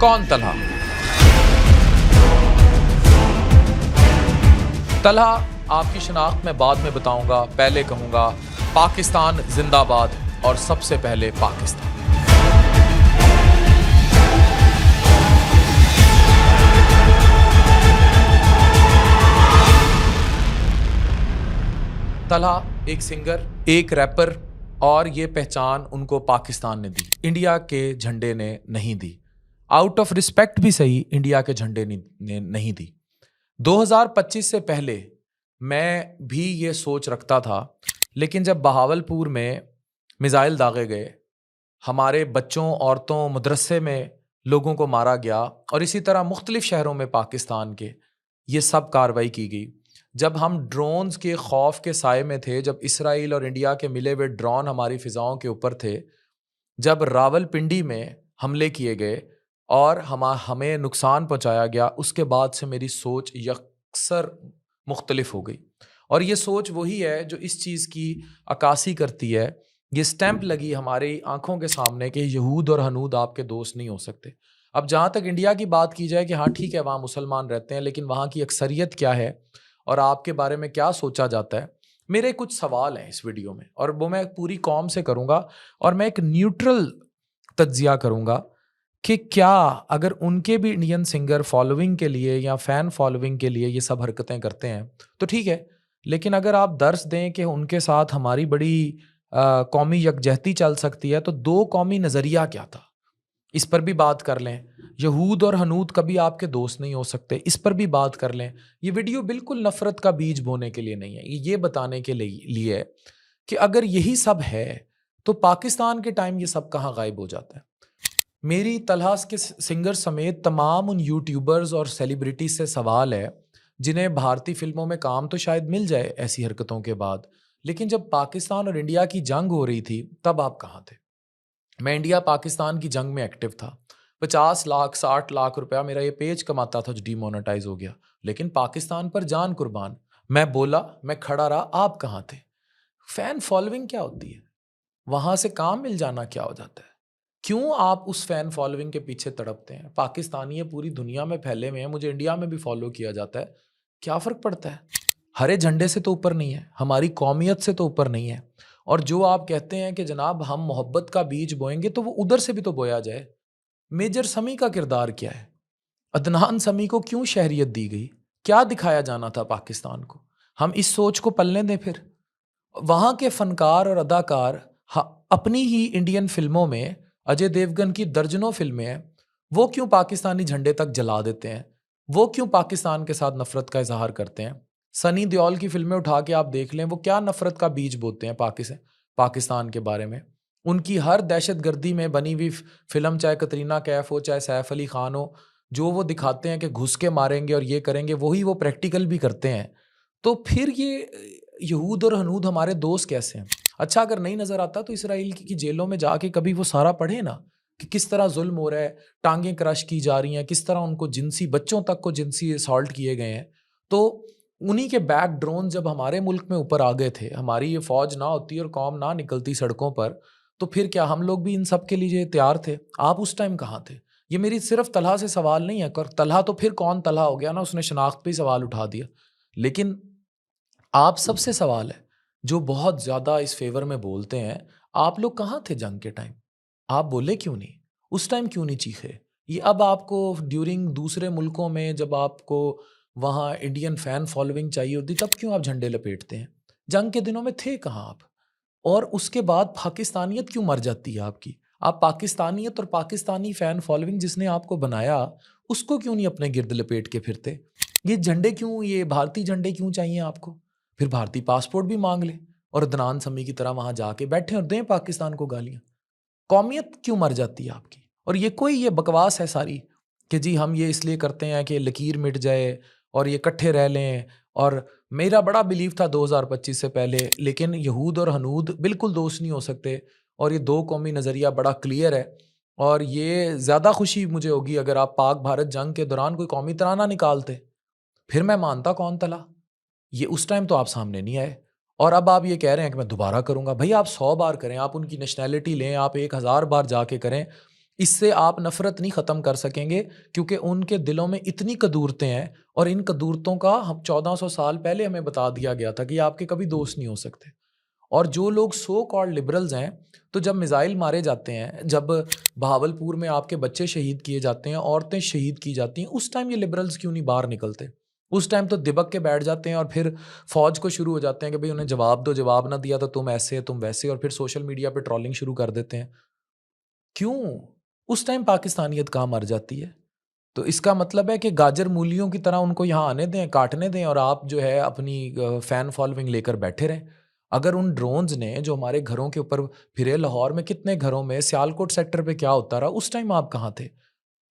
कौन तलहा? तलहा आपकी शनाख्त मैं बाद में बताऊंगा, पहले कहूंगा पाकिस्तान जिंदाबाद और सबसे पहले पाकिस्तान। तलहा एक सिंगर, एक रैपर, और ये पहचान उनको पाकिस्तान ने दी, इंडिया के झंडे ने नहीं दी। आउट ऑफ रिस्पेक्ट भी सही, इंडिया के झंडे ने नहीं दी। 2025 से पहले मैं भी ये सोच रखता था, लेकिन जब बहावलपुर में मिसाइल दागे गए, हमारे बच्चों, औरतों, मदरसे में लोगों को मारा गया, और इसी तरह मुख्तलिफ शहरों में पाकिस्तान के ये सब कार्रवाई की गई। जब हम ड्रोन्स के खौफ के साए में थे, जब इसराइल और इंडिया के मिले हुए ड्रोन हमारी फिजाओं के ऊपर थे, जब रावलपिंडी में हमले किए गए और हमें नुकसान पहुंचाया गया, उसके बाद से मेरी सोच यकसर मुख्तलिफ हो गई। और ये सोच वही है जो इस चीज़ की अक्कासी करती है, ये स्टैंप लगी हमारी आंखों के सामने कि यहूद और हनूद आपके दोस्त नहीं हो सकते। अब जहाँ तक इंडिया की बात की जाए कि हाँ ठीक है, वहाँ मुसलमान रहते हैं, लेकिन वहाँ की अक्सरियत क्या है और आपके बारे में क्या सोचा जाता है, मेरे कुछ सवाल हैं इस वीडियो में, और वो मैं पूरी कौम से करूँगा, और मैं एक न्यूट्रल तज्जिया करूँगा कि क्या अगर उनके भी इंडियन सिंगर फॉलोइंग के लिए या फ़ैन फॉलोइंग के लिए ये सब हरकतें करते हैं तो ठीक है, लेकिन अगर आप दर्स दें कि उनके साथ हमारी बड़ी कौमी यकजहती चल सकती है, तो दो कौमी नज़रिया क्या था, इस पर भी बात कर लें। यहूद और हनूद कभी आपके दोस्त नहीं हो सकते, इस पर भी बात कर लें। ये वीडियो बिल्कुल नफ़रत का बीज बोने के लिए नहीं है, ये बताने के लिए है कि अगर यही सब है तो पाकिस्तान के टाइम ये सब कहाँ गायब हो जाता है। मेरी तलहा के सिंगर समेत तमाम उन यूट्यूबर्स और सेलिब्रिटी से सवाल है जिन्हें भारतीय फिल्मों में काम तो शायद मिल जाए ऐसी हरकतों के बाद, लेकिन जब पाकिस्तान और इंडिया की जंग हो रही थी तब आप कहाँ थे? मैं इंडिया पाकिस्तान की जंग में एक्टिव था, 50 लाख 60 लाख रुपया मेरा ये पेज कमाता था जो डीमोनेटाइज हो गया, लेकिन पाकिस्तान पर जान कुर्बान। मैं बोला, मैं खड़ा रहा, आप कहाँ थे? फैन फॉलोइंग क्या होती है? वहां से काम मिल जाना क्या हो जाता है? क्यों आप उस फैन फॉलोइंग के पीछे तड़पते हैं? पाकिस्तानी है, पूरी दुनिया में फैले हुए हैं, मुझे इंडिया में भी फॉलो किया जाता है, क्या फर्क पड़ता है? हरे झंडे से तो ऊपर नहीं है, हमारी कौमियत से तो ऊपर नहीं है। और जो आप कहते हैं कि जनाब हम मोहब्बत का बीज बोएंगे, तो वो उधर से भी तो बोया जाए। मेजर समी का किरदार क्या है? अदनान समी को क्यों शहरियत दी गई? क्या दिखाया जाना था पाकिस्तान को? हम इस सोच को पलने दें फिर। वहाँ के फनकार और अदाकार अपनी ही इंडियन फिल्मों में, अजय देवगन की दर्जनों फिल्में हैं, वो क्यों पाकिस्तानी झंडे तक जला देते हैं? वो क्यों पाकिस्तान के साथ नफरत का इजहार करते हैं? सनी देओल की फिल्में उठा के आप देख लें, वो क्या नफरत का बीज बोते हैं पाकिस्तान के बारे में। उनकी हर दहशतगर्दी में बनी हुई फिल्म, चाहे कतरीना कैफ हो, चाहे सैफ अली खान हो, जो वो दिखाते हैं कि घुस के मारेंगे और ये करेंगे, वही वो प्रैक्टिकल भी करते हैं। तो फिर ये यहूद और हनूद हमारे दोस्त कैसे हैं? अच्छा, अगर नहीं नजर आता तो इसराइल की जेलों में जाके कभी वो सारा पढ़े ना, कि किस तरह जुल्म हो रहा है, टांगें क्रश की जा रही हैं, किस तरह उनको जिनसी, बच्चों तक को जिनसी असॉल्ट किए गए हैं। तो उन्हीं के बैक ड्रोन जब हमारे मुल्क में ऊपर आ गए थे, हमारी ये फौज ना होती और कौम ना निकलती सड़कों पर, तो फिर क्या हम लोग भी इन सब के लिए तैयार थे? आप उस टाइम कहाँ थे? ये मेरी सिर्फ तलहा से सवाल नहीं है, कर तलहा तो फिर कौन तलहा हो गया ना, उसने शनाख्त पे ही सवाल उठा दिया। लेकिन आप सबसे सवाल है जो बहुत ज्यादा इस फेवर में बोलते हैं, आप लोग कहाँ थे जंग के टाइम? आप बोले क्यों नहीं? उस टाइम क्यों नहीं चीखे? ये अब आपको ड्यूरिंग दूसरे मुल्कों में जब आपको वहाँ इंडियन फैन फॉलोइंग चाहिए होती, तब क्यों आप झंडे लपेटते हैं? जंग के दिनों में थे कहाँ आप? और उसके बाद पाकिस्तानियत क्यों मर जाती है आपकी? आप पाकिस्तानियत और पाकिस्तानी फैन फॉलोइंग जिसने आपको बनाया, उसको क्यों नहीं अपने गिर्द लपेट के फिरते? ये झंडे क्यों, ये भारतीय झंडे क्यों चाहिए आपको? फिर भारतीय पासपोर्ट भी मांग ले और अदनान समी की तरह वहां जाके बैठे और दें पाकिस्तान को गालियां। कौमियत क्यों मर जाती है आपकी? और ये बकवास है सारी कि जी हम ये इसलिए करते हैं कि लकीर मिट जाए और ये इकट्ठे रह लें। और मेरा बड़ा बिलीव था 2025 से पहले, लेकिन यहूद और हनूद बिल्कुल दोस्त नहीं हो सकते, और ये दो कौमी नज़रिया बड़ा क्लियर है। और ये ज़्यादा खुशी मुझे होगी अगर आप पाक भारत जंग के दौरान कोई कौमी तराना निकालते, फिर मैं मानता कौन तला। ये उस टाइम तो आप सामने नहीं आए, और अब आप ये कह रहे हैं कि मैं दोबारा करूंगा। भाई आप 100 बार करें, आप उनकी नेशनैलिटी लें, आप 1000 बार जाके करें, इससे आप नफ़रत नहीं ख़त्म कर सकेंगे, क्योंकि उनके दिलों में इतनी कदूरतें हैं और इन कदूरतों का हम 1400 साल पहले हमें बता दिया गया था कि ये आपके कभी दोस्त नहीं हो सकते। और जो लोग सो कॉल्ड लिबरल्स हैं, तो जब मिसाइल मारे जाते हैं, जब बहावलपुर में आपके बच्चे शहीद किए जाते हैं, औरतें शहीद की जाती हैं, उस टाइम ये लिबरल्स क्यों नहीं बाहर निकलते? उस टाइम तो दिबक के बैठ जाते हैं और फिर फौज को शुरू हो जाते हैं कि भाई उन्हें जवाब दो, जवाब ना दिया तो तुम ऐसे तुम वैसे, और फिर सोशल मीडिया पे ट्रोलिंग शुरू कर देते हैं। क्यों? उस टाइम पाकिस्तानियत कहाँ मर जाती है? तो इसका मतलब है कि गाजर मूलियों की तरह उनको यहाँ आने दें, काटने दें, और आप जो है अपनी फैन फॉलोइंग लेकर बैठे रहें। अगर उन ड्रोन्स ने जो हमारे घरों के ऊपर फिरे, लाहौर में कितने घरों में, सियालकोट सेक्टर पे क्या होता रहा, उस टाइम आप कहाँ थे?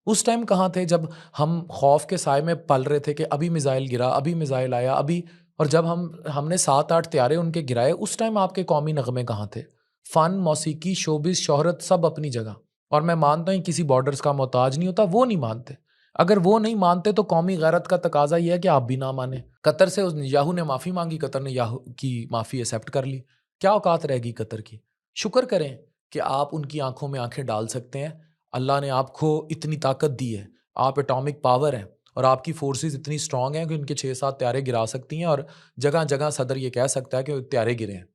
उस टाइम कहाँ थे जब हम खौफ के साए में पल रहे थे कि अभी मिसाइल गिरा, अभी मिसाइल आया, अभी, और जब हमने 7-8 त्यारे उनके गिराए, उस टाइम आपके कौमी नगमे कहाँ थे? फ़न, मौसीकी, शोबिज़, शोहरत सब अपनी जगह। और मैं मानता हूँ किसी बॉर्डर्स का मोहताज नहीं होता, वो नहीं मानते। अगर वो नहीं मानते तो कौमी गैरत का तकाज़ा ये है कि आप भी ना मानें। कतर से उस याहू ने माफ़ी माँगी, कतर ने याहू की माफ़ी एक्सेप्ट कर ली। क्या औकात रहेगी कतर की? शुक्र करें कि आप उनकी आँखों में आँखें डाल सकते हैं। अल्लाह ने आपको इतनी ताकत दी है, आप एटॉमिक पावर हैं और आपकी फोर्सेस इतनी स्ट्रांग हैं कि उनके 6-7 त्यारे गिरा सकती हैं, और जगह-जगह सदर ये कह सकता है कि त्यारे गिरे हैं।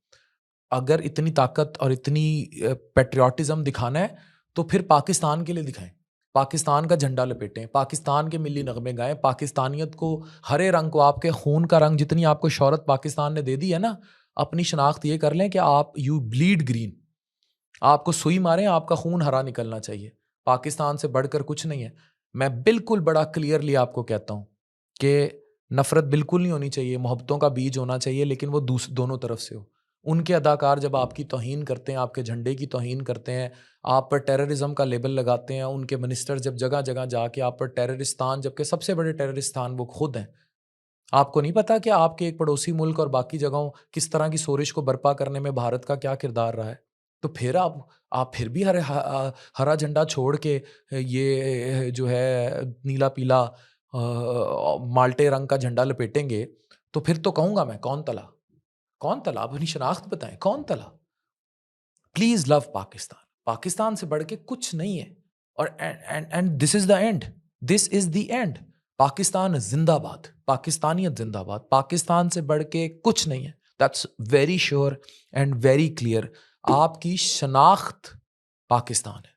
अगर इतनी ताकत और इतनी पैट्रियोटिज़्म दिखाना है, तो फिर पाकिस्तान के लिए दिखाएँ। पाकिस्तान का झंडा लपेटें, पाकिस्तान के मिल्ली नगमे गाएँ, पाकिस्तानियत को, हरे रंग को, आपके खून का रंग, जितनी आपको शोहरत पाकिस्तान ने दे दी है ना, अपनी शनाख्त ये कर लें कि आप यू ब्लीड ग्रीन। आपको सुई मारें, आपका खून हरा निकलना चाहिए। पाकिस्तान से बढ़कर कुछ नहीं है। मैं बिल्कुल बड़ा क्लियरली आपको कहता हूँ कि नफ़रत बिल्कुल नहीं होनी चाहिए, मोहब्बतों का बीज होना चाहिए, लेकिन वो दोनों तरफ से हो। उनके अदाकार जब आपकी तौहीन करते हैं, आपके झंडे की तौहीन करते हैं, आप पर टेररिज़्म का लेबल लगाते हैं, उनके मिनिस्टर जब जगह-जगह जाके आप पर टेररिस्तान, जबकि सबसे बड़े टेररिस्तान वो खुद हैं। आपको नहीं पता कि आपके एक पड़ोसी मुल्क और बाकी जगहों किस तरह की सोरिश को बर्पा करने में भारत का क्या किरदार रहा है? तो फिर आप फिर भी हरा झंडा छोड़ के ये जो है नीला-पीला माल्टे रंग का झंडा लपेटेंगे, तो फिर तो कहूँगा मैं, कौन तला? कौन तला? आप अपनी शनाख्त बताएँ, कौन तला? Please love Pakistan. पाकिस्तान से बढ़ के कुछ नहीं है, और and this is the end. This is the end. Pakistan ज़िंदाबाद, पाकिस्तानियत ज़िंदाबाद। पाकिस्तान से बढ़ के कुछ नहीं है। That's very sure and very clear. आपकी शनाख्त पाकिस्तान है।